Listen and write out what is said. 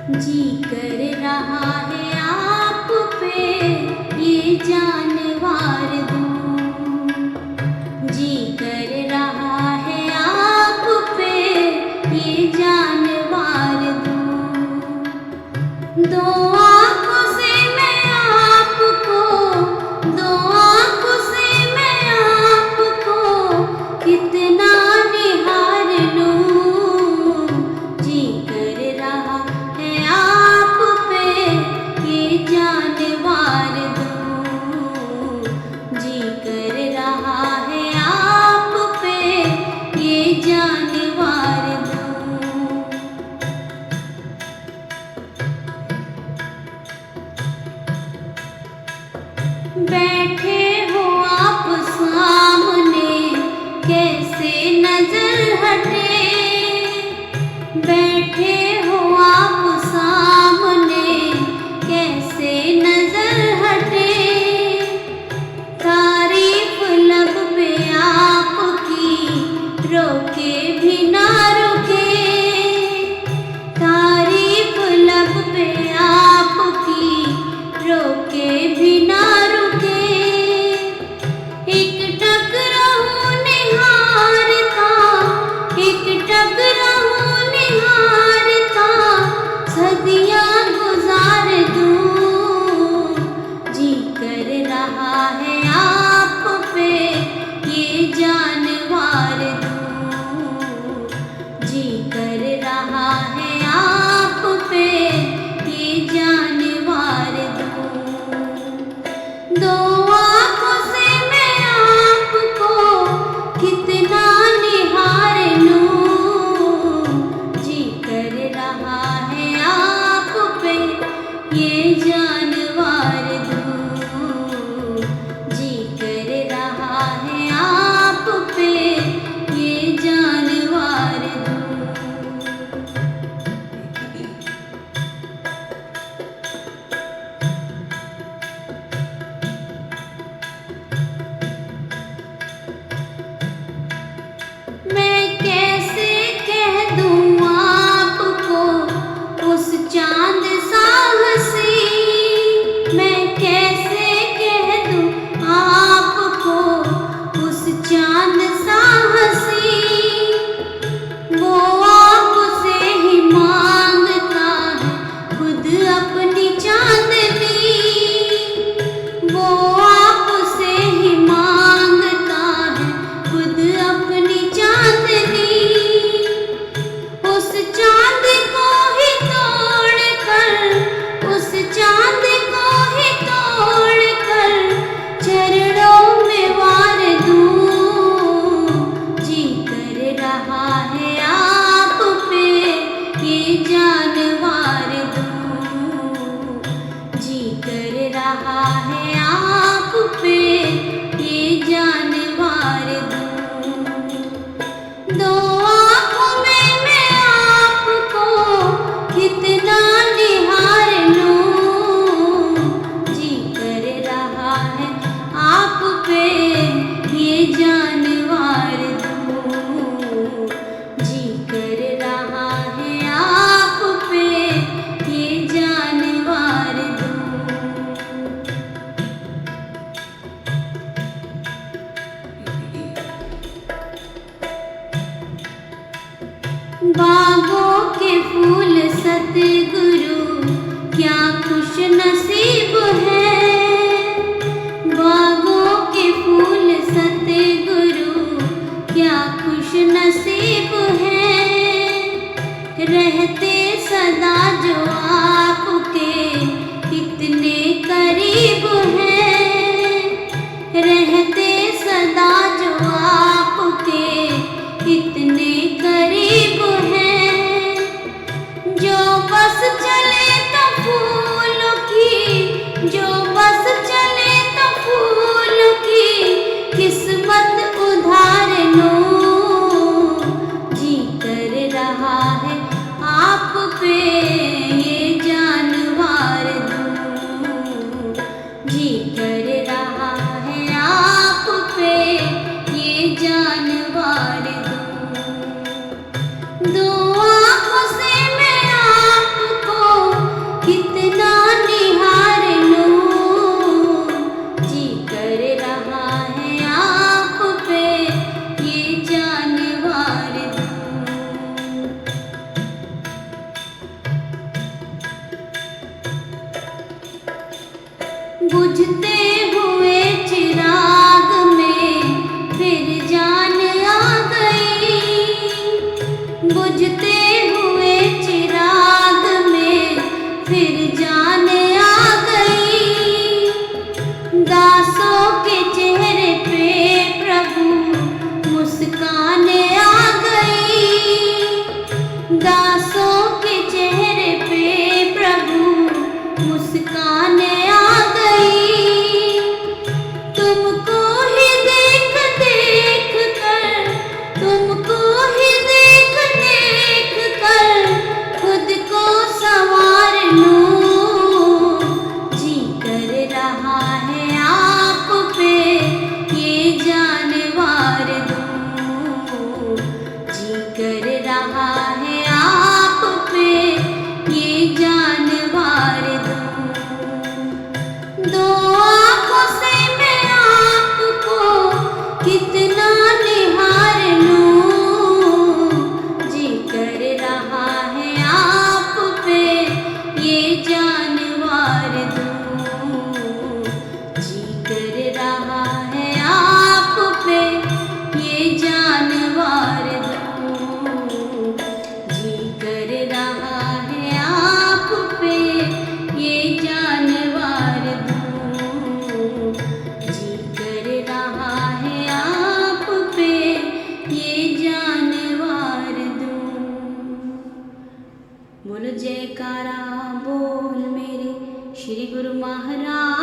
जी कर रहा है आप पे ये जानवर दूं, जी कर रहा है आप पे ये जानवर दूं। दो आँखों से मैं आपको, दो आँखों से मैं आपको कितना निहार लूं। जी कर रहा है आप पे ये जानवर दूं, जी कर रहा है आप पे ये जानवर दूं। बैठे हो आप सामने कैसे नजर हटे, बैठे हो आप सामने कैसे नजर हटे। तारीफ लब पे आपकी रोके भी ना रुके, तारीफ लब पे आपकी रोके भी ना रुके। एक टक रहूं निहारता, एक टक रहूं निहारता सदियां गुजार दूं। जी कर रहा है आप पे ये जानवर दूं, जी कर रहा है आप पे ये जानवर दूं। दो आँखों से मैं आपको कितना निहार लूं। जी कर रहा है आप पे ये जानवर दूं, जी कर रहा है आप पे ये जानवर दूं। मैं कैसे कह दूं आपको उस चांद सा हंसी, मैं कैसे कह दूं आपको उस चांद सा हंसी। वो आपसे ही मांगता है खुद अपनी चांदनी, वो आपसे ही मांगता है खुद अपनी चांदनी। उस चांद को ही तोड़ कर, उस चांद को ही तोड़ कर चरणों में वार दूं। जी कर रहा है आप पे ये जानवर दूं, जी कर रहा है आप पे ये जानवर दूं। दो आँखों में मैं आपको कितना निहार लूं। जी कर रहा है आप पे ये जानवर दूं, जी कर रहा है आप पे ये जानवर दूं। बागों के फूल सतगुरु क्या खुश नसीब है, बागों के फूल सतगुरु क्या खुश नसीब है। रहते सदा जो आपके कितने करीब हैं, रहते सदा जो आपके कितने करीब हैं। जो बस चले तो फूलों की, जो बस चले तो फूलों की किस्मत उधार लूं। जी कर रहा है आप पे ये जानवर बुझते हुए चिराग में फिर जान आ गई। बुझते हुए चिराग में फिर जान आ गई। दासों के चेहरे पे प्रभु मुस्कान आ गई। दासों के चेहरे पे प्रभु मुस्कान आ गई। तुमको ही देख देख कर, तुमको ही देख देख कर खुद को संवार लूं। जी कर रहा है आप पे ये जानवर दूं। जी कर रहा है आप पे ये जानवर दूं। दो आँखों से मैं आपको कितना निहार लूं। जी कर रहा है आप पे ये जानवर दूं। जी कर रहा है आप पे ये जानवर दूं। जी कर रहा है आप पे ये जानवर दूं। जी कर रहा है आप पे ये जानवर दूं। बोलो जयकारा बोल मेरे श्री गुरु महाराज